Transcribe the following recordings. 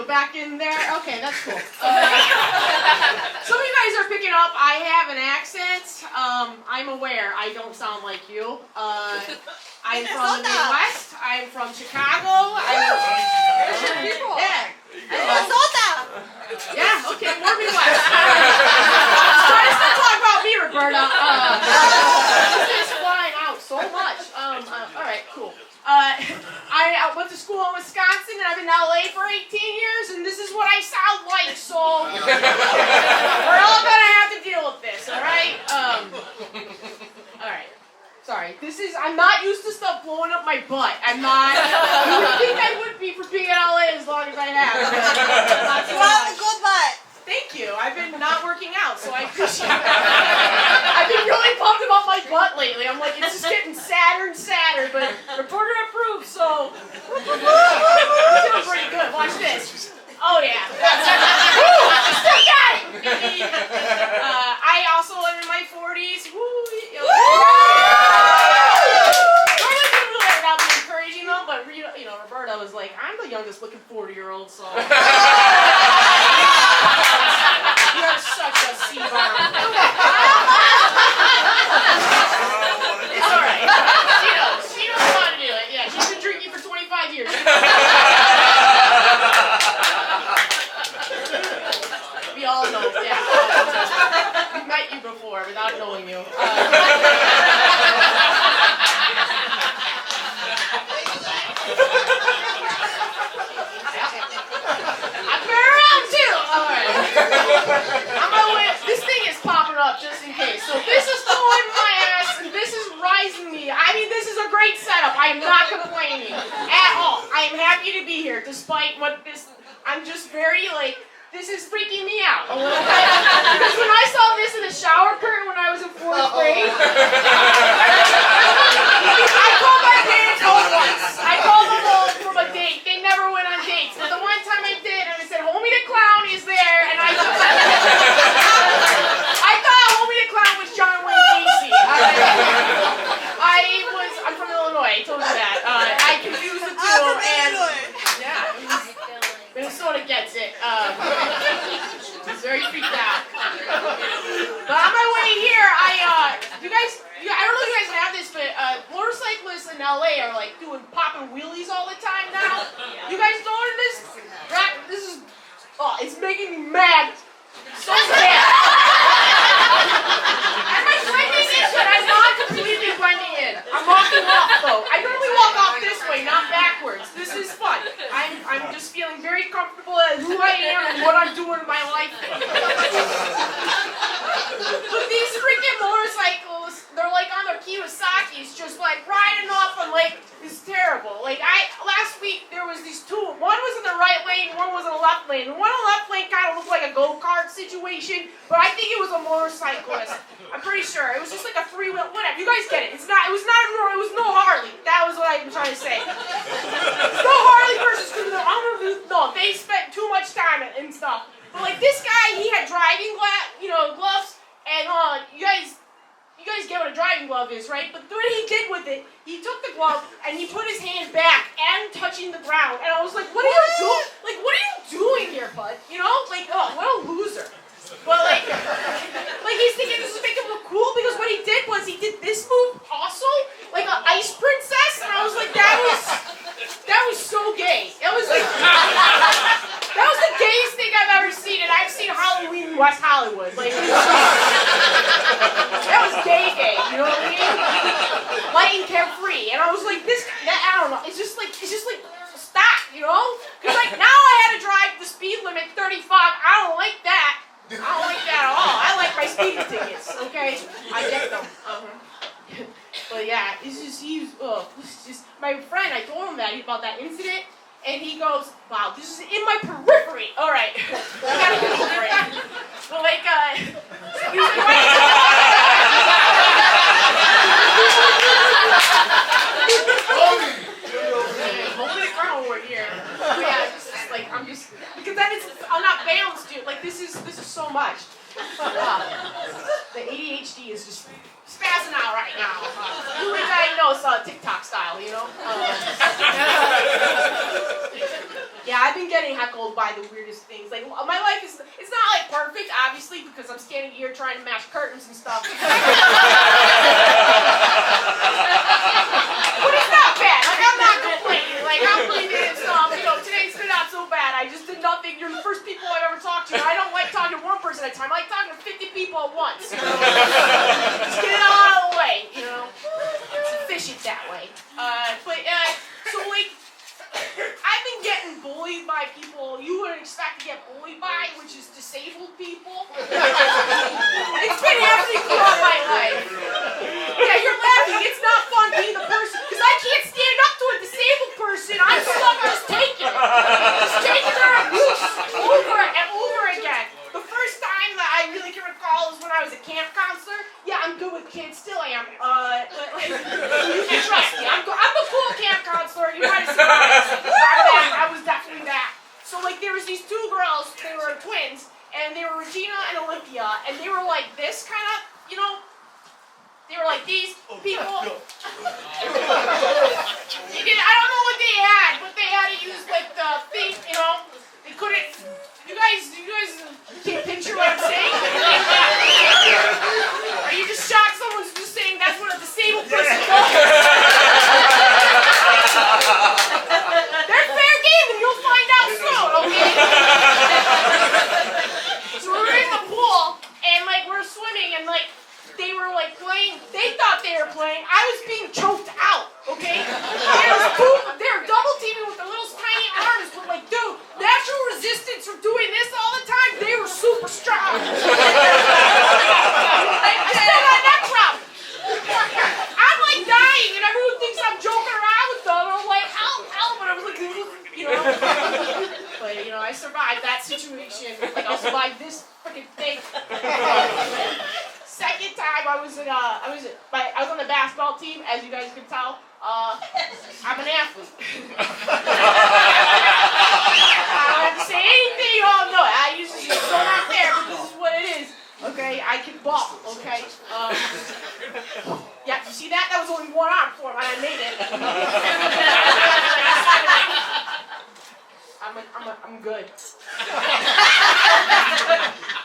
you back in there? Okay, that's cool. Some of you guys are picking up, I have an accent. I'm aware I don't sound like you. I'm from the Midwest. I'm from Chicago. Yeah. Yeah, okay, more Midwest. Try to stop talking about me, Roberta. This is flying out so much. Alright, cool. I went to school in Wisconsin and I've been in LA for 18 years and this is what I sound like, so we're all gonna have to deal with this, alright? Alright. Sorry, I'm not used to stuff blowing up my butt. I'm not. You would think I would be for being in LA as long as I have. Not so you have a good butt. Thank you. I've been not working out, so I appreciate that. I've been really pumped about my butt lately. I'm like, it's just getting sadder and sadder, but reporter approved, so I'm feeling pretty good. Watch this. Oh, yeah. Still got it. I also am in my 40s. Woo. Normally people do that without me encouraging them, but you know, Roberta was like, I'm the youngest looking 40-year-old, so. You're such a C-bomb. It's alright. She knows how to do it. Yeah, she's been drinking for 25 years. We all know, yeah. We've met you before without knowing you. I've been around too. Alright. On my way, this thing is popping up just in case. So this is throwing my ass and this is rising me. I mean, this is a great setup. I am not complaining at all. I am happy to be here despite what this, I'm just very like, this is freaking me out a little bit. Because when I saw this in the shower curtain when I was in 4th grade, I called my parents home once. I called them home from a date. They never went on dates. And the one time I did, and I said, Homie the Clown is there. And I thought Homie the Clown was John Wayne Gacy. I'm from Illinois. I told you that. I confused the two. And yeah. Minnesota gets it. He's very freaked out. But on my way here, I don't know if you guys have this, but motorcyclists in LA are like popping wheelies all the time now. You guys notice this? This is, it's making me mad. So mad. Am I blending in? But I'm not completely blending in. I'm walking off though. I normally walk off this way, not backwards. This is fun. I'm just feeling very comfortable at who I am and what I'm doing in my life. But these freaking motorcycles, they're like on their Kawasaki's, just like riding off on like, it's terrible. Like last week there was these two, one was in the right lane, one was in the left lane. The one in the left lane kind of looked like a go-kart situation, but I think it was a motorcyclist. I'm pretty sure. It was just like a three-wheel, whatever. You guys get it. It was no Harley. That was what I'm trying to say. It's no Harley versus criminal. No, they spent too much time and stuff. But like this guy, he had driving gloves, and you guys get what a driving glove is, right? But what he did with it, he took the glove and he put his hand back and touching the ground, and I was like, what are you doing? Like, what are you doing here, bud? You know, like, oh, what a loser. But like he's thinking this is making him look cool because what he did was he did this move also, like an ice princess, and I was like, that was so gay. That was the gayest thing I've ever seen, and I've seen Halloween in West Hollywood. Like that was gay, you know what I mean? Light and carefree, and I was like, I don't know. It's just like stop, you know? Because like now I had to drive the speed limit 35. I don't like that. I don't like that at all. I like my speeding tickets, okay? I get them. But yeah, it's just my friend, I told him about that incident, and he goes, wow, this is in my periphery. All right, I gotta get over it. But like, he was like, hold the crown over here. But yeah, because then I'm not balanced, dude. Like this is so much. The ADHD is just spazzing out right now. Newly diagnosed TikTok style, you know. Yeah, I've been getting heckled by the weirdest things. Like, my life is, it's not like perfect, obviously, because I'm standing here trying to match curtains and stuff. But it's not bad. Like, I'm not complaining. Like, I'm breathing and stuff. You know, today's been not so bad. I just did nothing. You're the first people I've ever talked to. I don't like talking to one person at a time. I like talking to 50 people at once. You know? Just get it all out of the way, you know? It's efficient that way. So, like, I've been getting bullied by people you wouldn't expect to get bullied by, which is disabled people. It's been happening throughout my life. Yeah, you're laughing. It's not fun being the person, because I can't stand up to a disabled person. I'm stuck just taking it. Just taking their abuse over and over again. The first time that I really can recall is when I was a camp counselor. Yeah, I'm good with kids, still am. But like, you can trust me. I'm the cool camp counselor. You might have seen me. I was definitely that. So like, there was these two girls. They were twins, and they were Regina and Olympia, and they were like this kind of, you know. They were like these people. I don't know what they had, but they had to use like the thing, you know. They couldn't. You guys can't picture what I'm saying? Are you just shocked someone's just saying that's what a disabled person does? They're fair game, and you'll find out soon, okay? So we were in the pool, and like we're swimming, and like they were like playing. They thought they were playing. I was being choked out, okay? They were double teaming with their little tiny arms, but like, dude, natural resistance from doing this all the time, they were super strong. I still got neck problems. I'm like dying, and everyone thinks I'm joking around with them. And I'm like, help, but I was like, you know. But you know, I survived that situation. Like, I'll survive this freaking thing. Second time I was on the basketball team, as you guys can tell. I'm an athlete. I don't have to say anything, you all know it. I usually just throw out there, but this is what it is. Okay, I can ball, okay? Yeah, you see that? That was only one arm for him, and I made it. I'm good.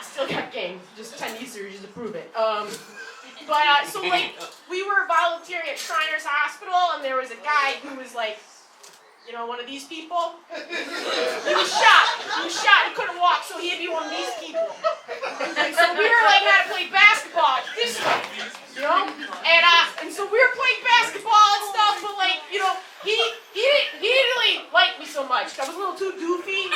Still got game. Just 10 users to prove it. So like, we were volunteering at Shriners Hospital, and there was a guy who was like, you know, one of these people. He was shot. He couldn't walk, so he had to be one of these people. And so we were like, had to play basketball this way, you know? And so we were playing basketball and stuff, but like, you know, he didn't really like me so much. I was a little too goofy.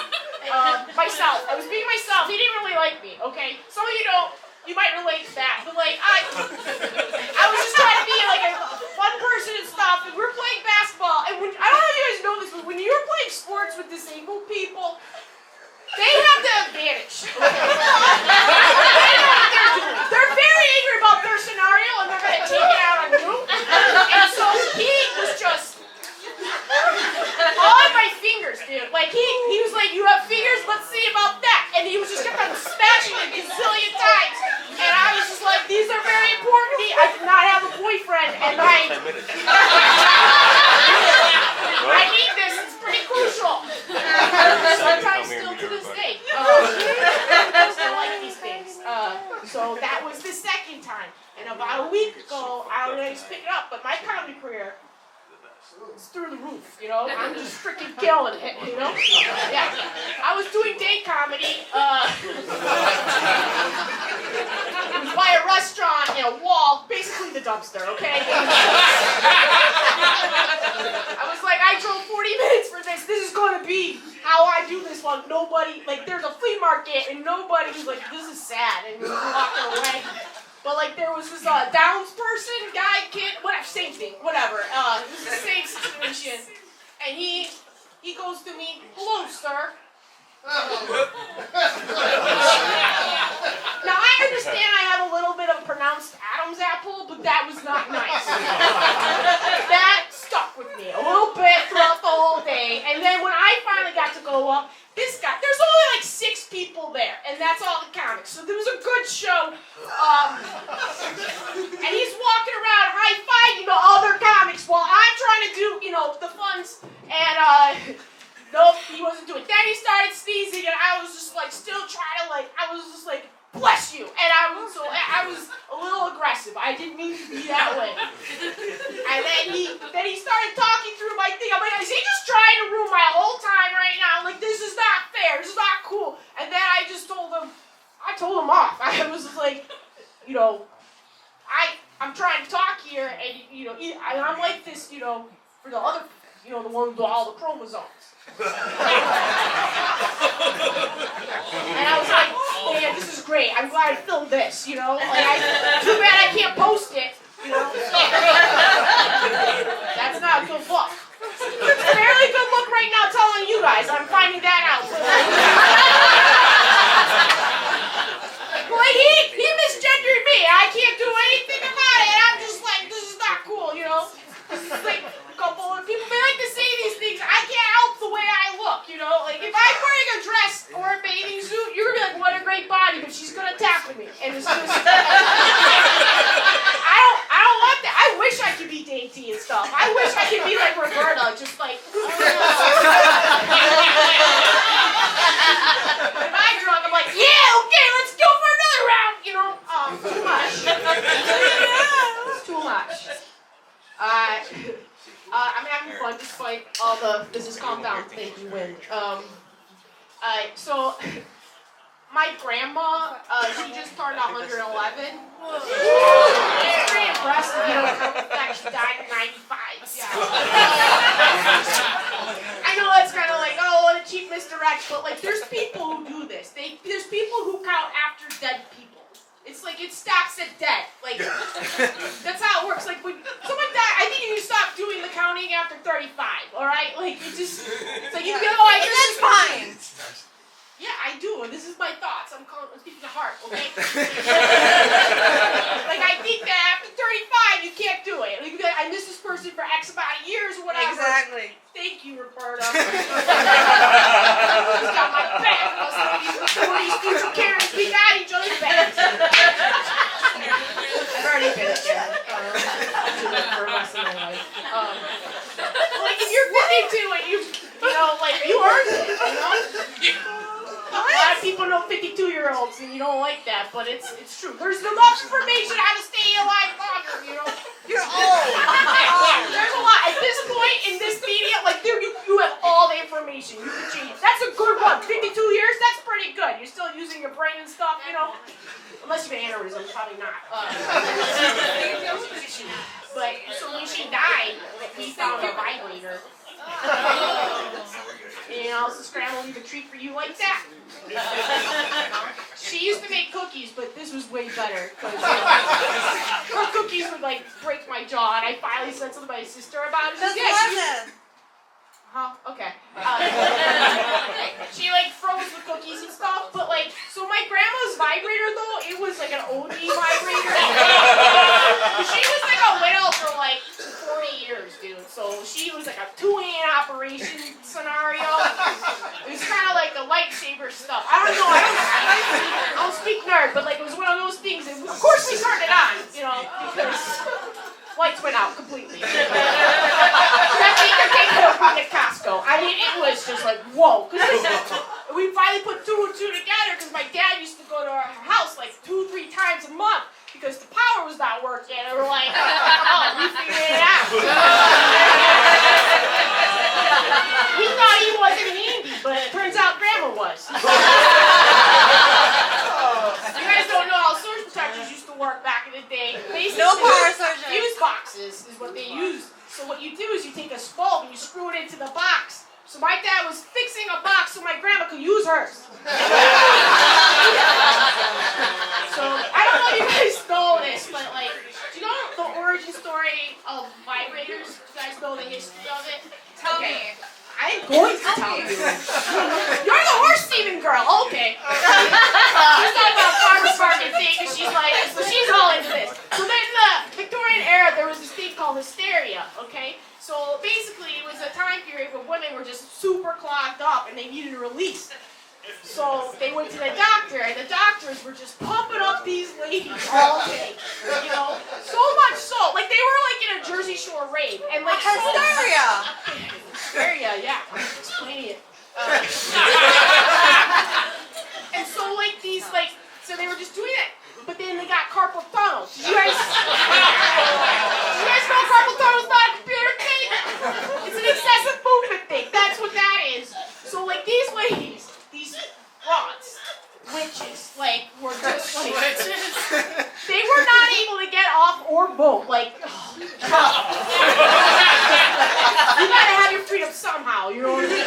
Myself. I was being myself. He didn't really like me, okay? Some of you don't. You might relate to that, but like, I was just trying to be like a fun person and stuff, and we're playing basketball, and I don't know if you guys know this, but when you're playing sports with disabled people, they have the advantage. They know what they're doing. They're very angry about their scenario, and they're going to take it out on you. And so he was just on my fingers, dude. Like, he was like, you have fingers? Let's see about that. And he was just kept on smashing it a gazillion times. And I was just like, these are very important to me. I did not have a boyfriend, and I need this. It's pretty crucial. Sometimes still to this day. I still like these things. So that was the second time. And about a week ago, I don't know, just pick it up, but my comedy career is through the roof, you know? I'm just freaking killing it, you know? Yeah. I was doing day comedy. It was by a restaurant and a wall, basically the dumpster, okay? I was like, I drove 40 minutes for this. This is going to be how I do this one. Nobody, like, there's a flea market, and nobody was like, this is sad, and we were walking away. But like, there was this Downs person, guy, kid, whatever, same thing, whatever. It was the same situation. And he goes to me, hello, sir. Now, I understand I have a little bit of pronounced Adam's apple, but that was not nice. That stuck with me a little bit throughout the whole day. And then when I finally got to go up, this guy, there's only like 6 people there, and that's all the comics. So there was a good show. And he's walking around high-fiving the other comics while I'm trying to do, you know, the funs. And Nope, he wasn't doing it. Then he started sneezing, and I was just like, still trying to like, I was just like, bless you. And I was a little aggressive. I didn't mean to be that way. And then he started talking through my thing. I'm like, is he just trying to ruin my whole time right now? Like, this is not fair. This is not cool. And then I just told him off. I was just like, I'm trying to talk here, and I'm like this, for the other, the one with all the chromosomes. And I was like, man, this is great. I'm glad I filmed this, too bad I can't post it, That's not a good look. It's a fairly good look right now telling you guys. I'm finding that out. Like, he misgendered me. I can't do anything about it. And I'm just like, this is not cool, This is like a couple of people, they like to say these things. I can't help the way I look, Like, if I'm wearing a dress or a bathing suit, you're going to be like, what a great body, but she's going to tackle me. And it's just, I don't want that. I wish I could be dainty and stuff. I wish I could be like Roberta, just like, If I'm drunk, I'm like, yeah, okay, let's go for another round, too much. It's too much. I'm having fun despite all the business calm down thing you win. So my grandma, she just turned 111. It's pretty impressive, she died at 95. Yeah. I know it's kind of like, oh, what a cheap misdirect, but like, there's people who do this. There's people who count after dead people. It's like it stops at dead. Like, that's how it works. Like, when someone dies, I think you stop doing the counting after 35, all right? Like, it's like, you go, that's fine. Yeah, I do, and this is my thoughts. I'm speaking to heart, okay? Like, I think that after 35, you can't do it. Like, I miss this person for X amount of years or whatever. Exactly. Thank you, Roberta. He's got my back. These future Karens, we got each other's backs. I've already been at that. For the rest of my life. Like, if you're 52 and you earned it, A lot of people know 52-year-olds, and you don't like that, but it's true. There's enough information how to stay alive longer, You're old. There's a lot. At this point in this media, like, you have all the information. You can change. That's a good one. 52 years, that's pretty good. You're still using your brain and stuff, Unless you have aneurysm, probably not. But, so when she died, we found a vibrator. So scramble leave a treat for you like that. She used to make cookies, but this was way better. Her cookies would like break my jaw, and I finally said something to my sister about it. Huh? Okay. She like froze the cookies and stuff, but like, so my grandma's vibrator though, it was like an OD vibrator. She was like a widow for like 40 years, dude. So she was like a 2-hand operation scenario. It was kind of like the lightsaber stuff. I don't know. I don't speak nerd, but like it was one of those things. And of course we turned it on, because lights went out completely. That thing came to Costco. I mean, it was just like, whoa. We finally put 2 and 2 together because my dad used to go to our house like 2-3 times a month because the power was not working. And we're like, oh, we figured it out. We thought he wasn't handy, but it turns out Grandma was. You guys don't know how surge protectors used to work back in the day. Basically, no power surgery. Fuse boxes is what they used. So what you do is you take a bulb and you screw it into the box. So my dad was fixing a box so my grandma could use hers. So I don't know if you guys know this, but like, do you know the origin story of vibrators? Do you guys know the history of it? Tell me. I'm going to tell you. You're the horse thieving girl. Okay. She's talking about farmer's market thing, and she's like, so she's all into this. So then in the Victorian era, there was this thing called hysteria, okay? So basically, it was a time period where women were just super clogged up, and they needed a release. So they went to the doctor, and the doctors were just pumping up these ladies all day. So much so. Like, they were like in a Jersey Shore rave. And like, hysteria! area, yeah. I'm explaining it. And so like these like, so they were just doing it. But then they got carpal tunnel. Did you guys know carpal tunnel is not a computer thing? It's an excessive movement thing. That's what that is. So like these ladies, these rods, witches, like were just like they were not able to get off or boat. Like you gotta have your freedom somehow. You know what I mean?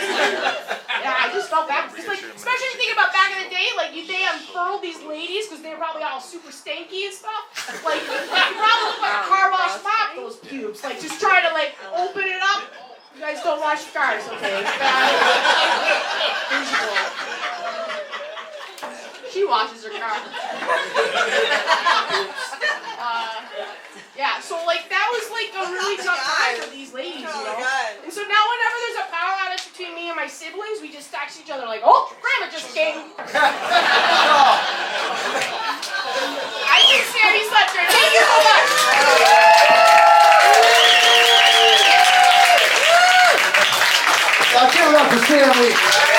Yeah, I just felt bad because like especially if you think about back in the day, like they unfurled these ladies because they were probably all super stanky and stuff. Like you probably look like a car wash mop, those pubes. Like just try to like open it up. You guys don't wash your cars, okay? Visual. She washes her car. Yeah, so like that was like a really tough time for these ladies, you know? And so now whenever there's a power outage between me and my siblings, we just text each other like, oh, Grandma just came. I think Sami Sutker. Thank you so much. Give it up for Sami.